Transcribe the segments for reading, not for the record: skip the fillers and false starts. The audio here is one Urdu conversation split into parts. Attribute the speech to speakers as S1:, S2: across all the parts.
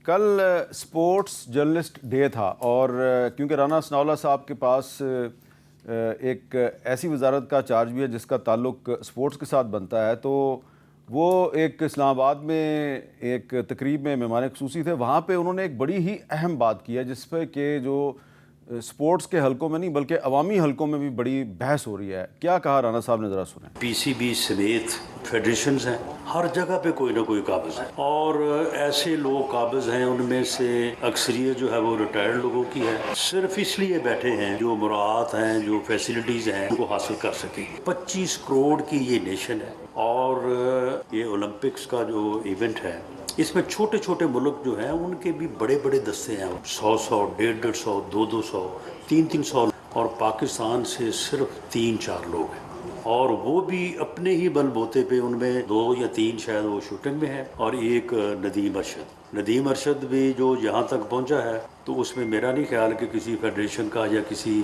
S1: کل اسپورٹس جرنلسٹ ڈے تھا اور کیونکہ رانا ثناءاللہ صاحب کے پاس ایک ایسی وزارت کا چارج بھی ہے جس کا تعلق اسپورٹس کے ساتھ بنتا ہے، تو وہ ایک اسلام آباد میں ایک تقریب میں مہمان خصوصی تھے. وہاں پہ انہوں نے ایک بڑی ہی اہم بات کی ہے جس پہ کہ جو اسپورٹس کے حلقوں میں نہیں بلکہ عوامی حلقوں میں بھی بڑی بحث ہو رہی ہے. کیا کہا رانا صاحب نے، ذرا سنیں.
S2: پی سی بی سمیت فیڈریشنز ہیں، ہر جگہ پہ کوئی نہ کوئی قابض ہے، اور ایسے لوگ قابض ہیں، ان میں سے اکثریت جو ہے وہ ریٹائرڈ لوگوں کی ہے. صرف اس لیے بیٹھے ہیں جو مراعات ہیں، جو فیسلٹیز ہیں، ان کو حاصل کر سکیں. 25 کروڑ کی یہ نیشن ہے، اور یہ اولمپکس کا جو ایونٹ ہے اس میں چھوٹے چھوٹے ملک جو ہیں ان کے بھی بڑے بڑے دستے ہیں، 100 150 200 300 اور پاکستان سے صرف 3-4 لوگ ہیں، اور وہ بھی اپنے ہی بل بوتے پہ. ان میں 2 یا 3 شاید وہ شوٹنگ میں ہے، اور ایک ندیم ارشد بھی جو یہاں تک پہنچا ہے. تو اس میں میرا نہیں خیال کہ کسی فیڈریشن کا یا کسی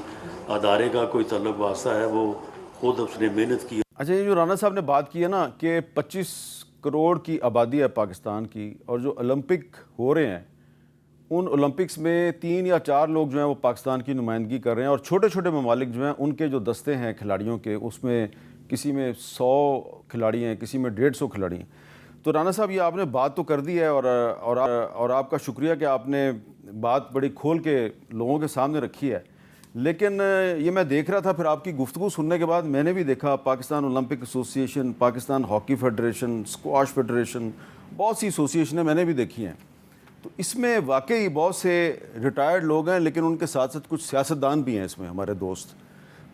S2: ادارے کا کوئی تعلق واسطہ ہے، وہ خود اس نے محنت کی.
S1: اچھا، یہ جو رانا صاحب نے بات کی ہے نا کہ 25 کروڑ کی آبادی ہے پاکستان کی، اور جو اولمپک ہو رہے ہیں ان اولمپکس میں 3 یا 4 لوگ جو ہیں وہ پاکستان کی نمائندگی کر رہے ہیں، اور چھوٹے چھوٹے ممالک جو ہیں ان کے جو دستے ہیں کھلاڑیوں کے، اس میں کسی میں 100 کھلاڑی ہیں، کسی میں 150 کھلاڑی ہیں. تو رانا صاحب، یہ آپ نے بات تو کر دی ہے، اور آپ کا شکریہ کہ آپ نے بات بڑی کھول کے لوگوں کے سامنے رکھی ہے. لیکن یہ میں دیکھ رہا تھا، پھر آپ کی گفتگو سننے کے بعد میں نے بھی دیکھا پاکستان اولمپک ایسوسی ایشن، Pakistan hockey federation, squash federation, بہت سی ایسوسیشنیں میں نے بھی دیکھی ہیں. تو اس میں واقعی بہت سے ریٹائرڈ لوگ ہیں، لیکن ان کے ساتھ ساتھ کچھ سیاستدان بھی ہیں اس میں، ہمارے دوست.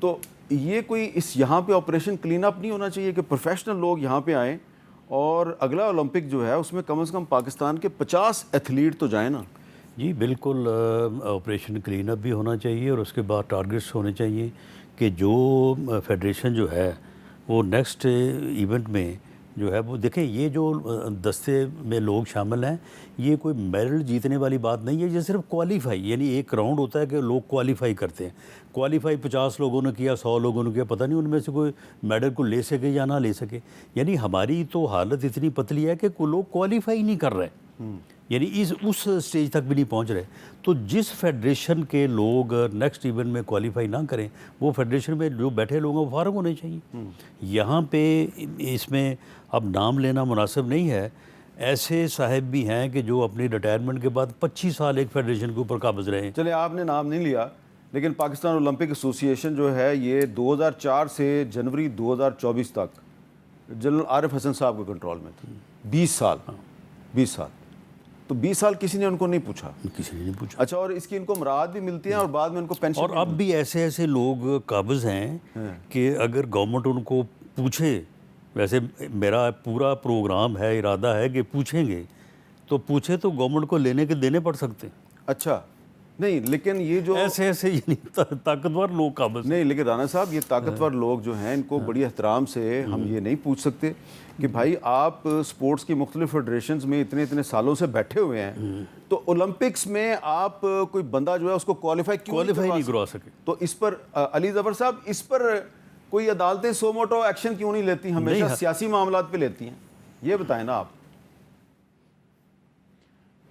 S1: تو یہ کوئی یہاں پہ آپریشن کلین اپ نہیں ہونا چاہیے کہ پروفیشنل لوگ یہاں پہ آئیں اور اگلا اولمپک جو ہے اس میں کم از کم پاکستان کے 50 ایتھلیٹ تو جائیں نا؟
S2: جی بالکل، آپریشن کلین اپ بھی ہونا چاہیے، اور اس کے بعد ٹارگٹس ہونے چاہیے کہ جو فیڈریشن جو ہے وہ نیکسٹ ایونٹ میں جو ہے وہ دیکھیں. یہ جو دستے میں لوگ شامل ہیں، یہ کوئی میڈل جیتنے والی بات نہیں ہے، یہ صرف کوالیفائی، یعنی ایک راؤنڈ ہوتا ہے کہ لوگ کوالیفائی کرتے ہیں. کوالیفائی 50 لوگوں نے کیا، 100 لوگوں نے کیا، پتہ نہیں ان میں سے کوئی میڈل کو لے سکے یا نہ لے سکے. یعنی ہماری تو حالت اتنی پتلی ہے کہ کوئی لوگ کوالیفائی نہیں کر رہے، یعنی اس سٹیج تک بھی نہیں پہنچ رہے. تو جس فیڈریشن کے لوگ نیکسٹ ایونٹ میں کوالیفائی نہ کریں، وہ فیڈریشن میں جو بیٹھے لوگ ہیں وہ فارغ ہونے چاہیے. یہاں پہ اس میں اب نام لینا مناسب نہیں ہے. ایسے صاحب بھی ہیں کہ جو اپنی ریٹائرمنٹ کے بعد 25 سال ایک فیڈریشن کے اوپر قابض رہے ہیں.
S1: چلے آپ نے نام نہیں لیا، لیکن پاکستان اولمپک ایسوسی ایشن جو ہے یہ 2004 سے جنوری 2024 تک جنرل عارف حسن صاحب کے کنٹرول میں تھی. 20 سال. تو 20 سال کسی نے ان کو نہیں پوچھا. اچھا، اور اس کی ان کو مراعات بھی ملتی ہیں اور بعد میں ان کو پینشن.
S2: اور اب بھی ایسے لوگ قابض ہیں کہ اگر گورنمنٹ ان کو پوچھے، ویسے میرا پورا پروگرام ہے، ارادہ ہے کہ پوچھیں گے، تو پوچھے تو گورنمنٹ کو لینے کے دینے پڑ سکتے ہیں.
S1: اچھا نہیں، لیکن یہ جو
S2: ایسے یعنی طاقتور لوگ قابض
S1: نہیں، لیکن رانا صاحب یہ طاقتور لوگ جو ہیں ان کو بڑی احترام سے ہم یہ نہیں پوچھ سکتے کہ بھائی آپ اسپورٹس کی مختلف فیڈریشنز میں اتنے سالوں سے بیٹھے ہوئے ہیں، تو اولمپکس میں آپ کوئی بندہ جو ہے اس کو کوالیفائی
S2: نہیں کروا سکے.
S1: تو اس پر علی ظفر صاحب، اس پر کوئی عدالتیں سو موٹو ایکشن کیوں نہیں لیتی؟ ہمیشہ سیاسی معاملات پہ لیتی ہیں. یہ بتائیں نا آپ.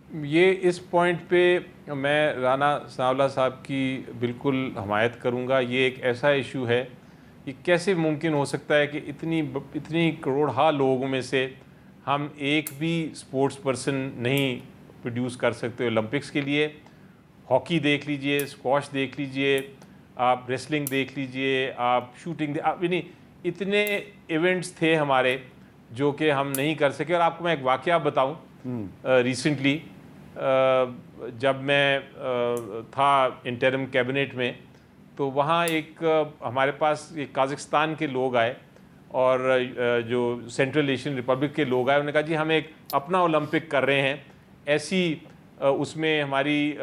S3: یہ اس پوائنٹ پہ میں رانا ثناءاللہ صاحب کی بالکل حمایت کروں گا. یہ ایک ایسا ایشو ہے، یہ کیسے ممکن ہو سکتا ہے کہ اتنی کروڑہا لوگوں میں سے ہم ایک بھی اسپورٹس پرسن نہیں پروڈیوس کر سکتے اولمپکس کے لیے. ہاکی دیکھ لیجئے، اسکواش دیکھ لیجئے، آپ ریسلنگ دیکھ لیجئے، آپ شوٹنگ یعنی اتنے ایونٹس تھے ہمارے جو کہ ہم نہیں کر سکے. اور آپ کو میں ایک واقعہ بتاؤں، ریسنٹلی جب میں تھا انٹرم کیبنٹ میں، تو وہاں ایک ہمارے پاس ایک قازقستان کے لوگ آئے، اور جو سینٹرل ایشین ریپبلک کے لوگ آئے. انہوں نے کہا جی ہم ایک اپنا اولمپک کر رہے ہیں. ایسی اس میں ہماری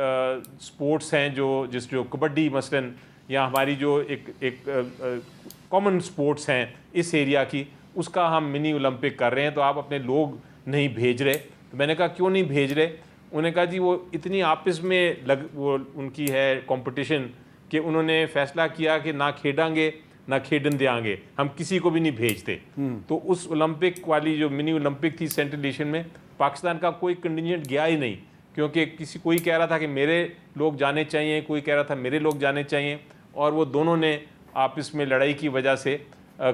S3: سپورٹس ہیں جو کبڈی مثلاً، یا ہماری جو ایک کامن سپورٹس ہیں اس ایریا کی، اس کا ہم منی اولمپک کر رہے ہیں، تو آپ اپنے لوگ نہیں بھیج رہے. تو میں نے کہا کیوں نہیں بھیج رہے؟ انہوں نے کہا جی وہ اتنی آپس میں وہ ان کی ہے کمپٹیشن کہ انہوں نے فیصلہ کیا کہ نہ کھیڈیں گے نہ کھیڈن دیں گے، ہم کسی کو بھی نہیں بھیجتے. تو اس اولمپک والی جو منی اولمپک تھی سینٹرل ایشین میں، پاکستان کا کوئی کنٹینجنٹ گیا ہی نہیں. کیونکہ کوئی کہہ رہا تھا کہ میرے لوگ جانے چاہیے، کوئی کہہ رہا تھا میرے لوگ جانے چاہیے، اور وہ دونوں نے آپس میں لڑائی کی وجہ سے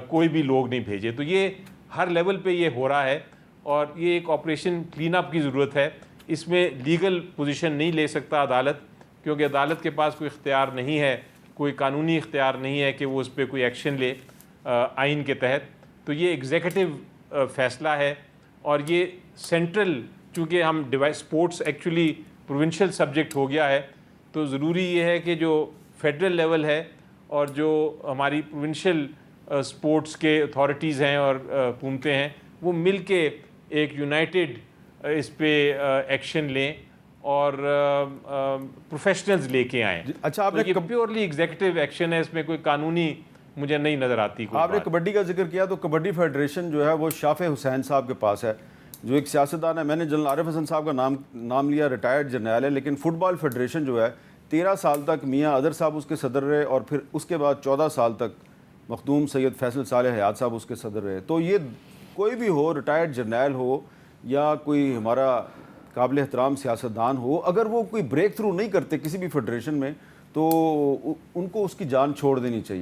S3: کوئی بھی لوگ نہیں بھیجے. تو یہ ہر لیول پہ یہ ہو رہا ہے، اور یہ ایک آپریشن کلین اپ کی ضرورت ہے. اس میں لیگل پوزیشن نہیں لے سکتا عدالت، کیونکہ عدالت کے پاس کوئی اختیار نہیں ہے، کوئی قانونی اختیار نہیں ہے کہ وہ اس پہ کوئی ایکشن لے آئین کے تحت. تو یہ ایگزیکٹو فیصلہ ہے، اور یہ سینٹرل، چونکہ ہم اسپورٹس ایکچولی پروونشل سبجیکٹ ہو گیا ہے، تو ضروری یہ ہے کہ جو فیڈرل لیول ہے اور جو ہماری پروونشل اسپورٹس کے اتھارٹیز ہیں اور حکومتیں ہیں، وہ مل کے ایک یونائٹڈ اس پہ ایکشن لیں اور پروفیشنلز لے کے آئیں.
S1: اچھا، آپ نے
S3: یہ پیورلی ایگزیکٹو ایکشن ہے، اس میں کوئی قانونی مجھے نہیں نظر آتی.
S1: آپ نے کبڈی کا ذکر کیا، تو کبڈی فیڈریشن جو ہے وہ شافع حسین صاحب کے پاس ہے، جو ایک سیاستدان ہے. میں نے جنرل عارف حسن صاحب کا نام لیا، ریٹائرڈ جرنیل ہے، لیکن فٹ بال فیڈریشن جو ہے 13 سال تک میاں ادر صاحب اس کے صدر رہے، اور پھر اس کے بعد 14 سال تک مخدوم سید فیصل صالح حیات صاحب اس کے صدر رہے. تو یہ کوئی بھی ہو، ریٹائرڈ جرنیل ہو یا کوئی ہمارا قابل احترام سیاستدان ہو، اگر وہ کوئی بریک تھرو نہیں کرتے کسی بھی فیڈریشن میں، تو ان کو اس کی جان چھوڑ دینی چاہیے.